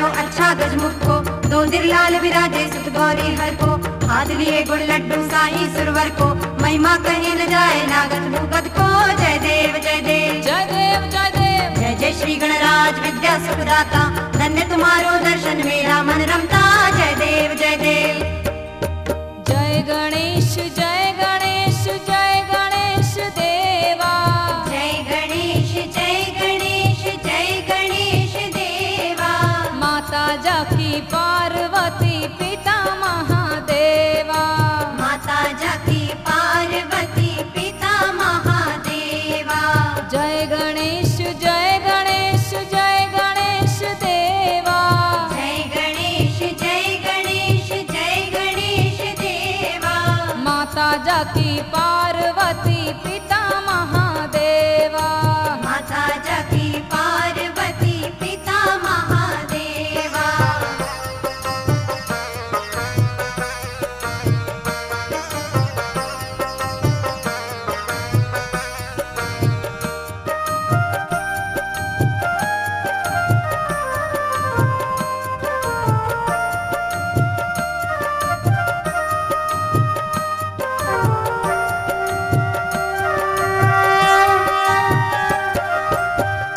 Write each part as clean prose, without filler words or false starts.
चढ़ायो अच्छा गजमुख को, दो लाल विराजे सुत गौरी हर को, हाथ लिए गुड़ लड्डू साई सुरवर को, महिमा कहे न जाए नागत भूगत को। जय देव जय देव जय देव जय देव, जय जय श्री गणराज विद्या सुखदाता, धन्य तुम्हारो दर्शन मेरा मन रमता। जय देव जय देव जय गणेश जय गणेश जय गणेश देवा, जय गणेश जय गणेश जय गणेश देवा। माता जाकी पार्वती पिता महादेवा, माता जाकी पार्वती पिता महादेवा। जय गणेश जय गणेश जय गणेश देवा, जय गणेश जय गणेश जय गणेश देवा। माता जाकी पार्वती पिता महादेवा, माता जाकी पार्वती पिता महादेवा।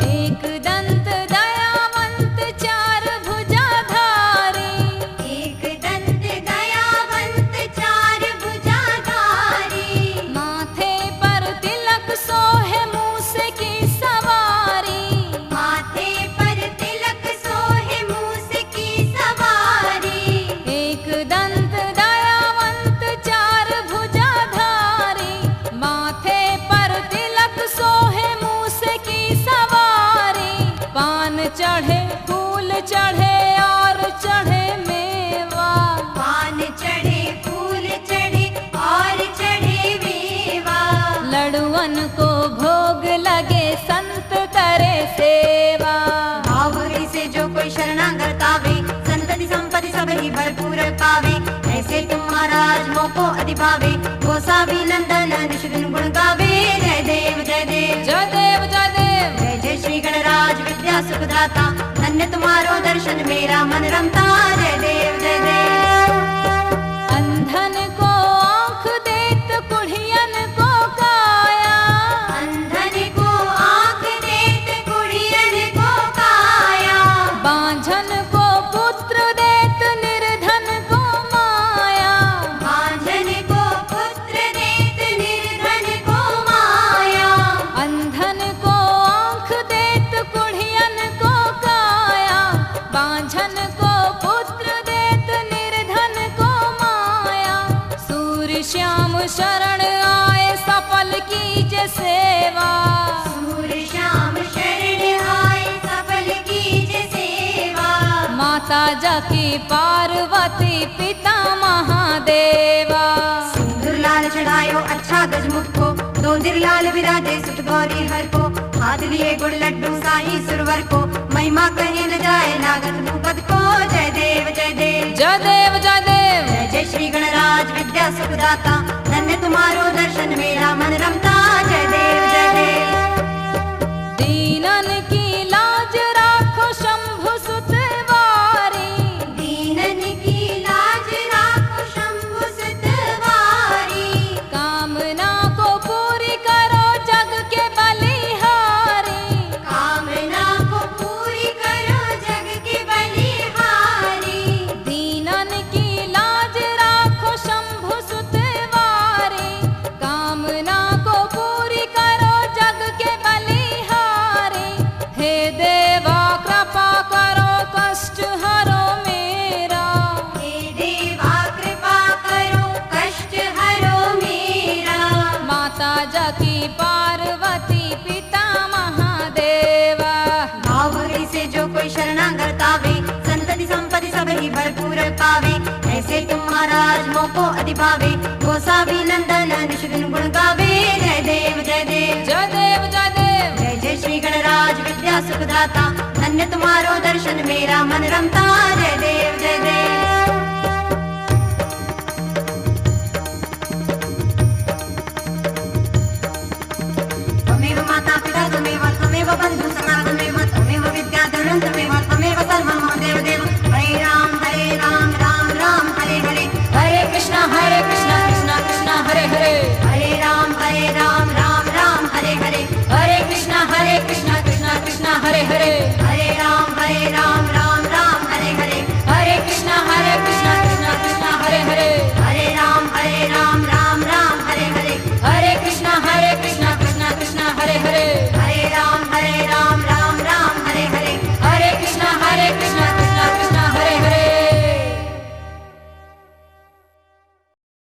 एक दंत दयावंत चार भुजाधारी, एक दंत दयावंत चार भुजाधारी, माथे पर तिलक सोहे मूस की सवारी, माथे पर तिलक सोहे मूस की सवारी। एक दंत दयावंत चार भुजाधारी, माथे पर तिलक सोहे मूस की सवारी, पान चढ़े फूल चढ़े और चढ़े मेवा, पान चढ़े फूल चढ़े और चढ़े मेवा। लड़ुअन को भोग लगे संत करे सेवा, भावुरी से जो कोई शरणागत आवे, संतति संपत्ति सब ही भरपूर पावे। ऐसे तुम महाराज मोको अधिभावे, गोसावी नंदन निश दिन गुण गावे। जय देव जय देव जय देव जय देव, जय जय श्री गणराज विद्या सुखदाता, धन्य तुम्हारो दर्शन मेरा मन रमता। जय देव जय देव अंधन को आँख देत कुढ़ियन को काया, अंधन को आँख देत कुड़ियन को काया, बांझन को पुत्र देत निर्धन को माया, भांजन को पुत्र देत निर्धन को माया। अंधन को आँख देत कुढ़ियन को काया, बांझन को पुत्र देत निर्धन को माया। सूर्य श्याम शरण आए सफल कीजे सेवा, सूर्य श्याम शरण आए सफल कीजे सेवा। माता जाकी पार्वती पिता महादेवा, सिंदूर लाल चढ़ायो अच्छा गजमुख को, दो लाल विराजे सुत गौरी हर को, हाथ लिए गुड़ लड्डू साई सुरवर को, महिमा कहे न जाए नागत भूगत को। जय देव जय देव जय देव जय देव, जय जय श्री गणराज विद्या सुखदाता, धन्य तुम्हारो दर्शन मेरा मन रमता। जय देव जय देव दीनन की लाज राखो शंभु सुतवारी, दीनन की लाज राखो शंभु सुतवारी, कामना को पूरी करो जग के बलिहारी, कामना को पूरी करो जग के बलिहारी। दीनन की लाज राखो शंभु सुतवारी, कामना को पूरी करो जग के बलिहारी। हे देवा कृपा करो कष्ट हरो मेरा, हे देवा कृपा करो कष्ट हरो मेरा। माता जाकी पार्वती पिता महादेवा, भावुरी से जो कोई शरणागत आवे, संतति संपत्ति सब ही भरपूर पावे। ऐसे तुम महाराज मोको अधिभावे, गोसावी नंदन निश दिन गुण गावे। जय देव जय देव जय देव जय देव, जय जय श्री गणराज विद्या सुखदाता, धन्य तुम्हारो दर्शन मेरा मन रमता।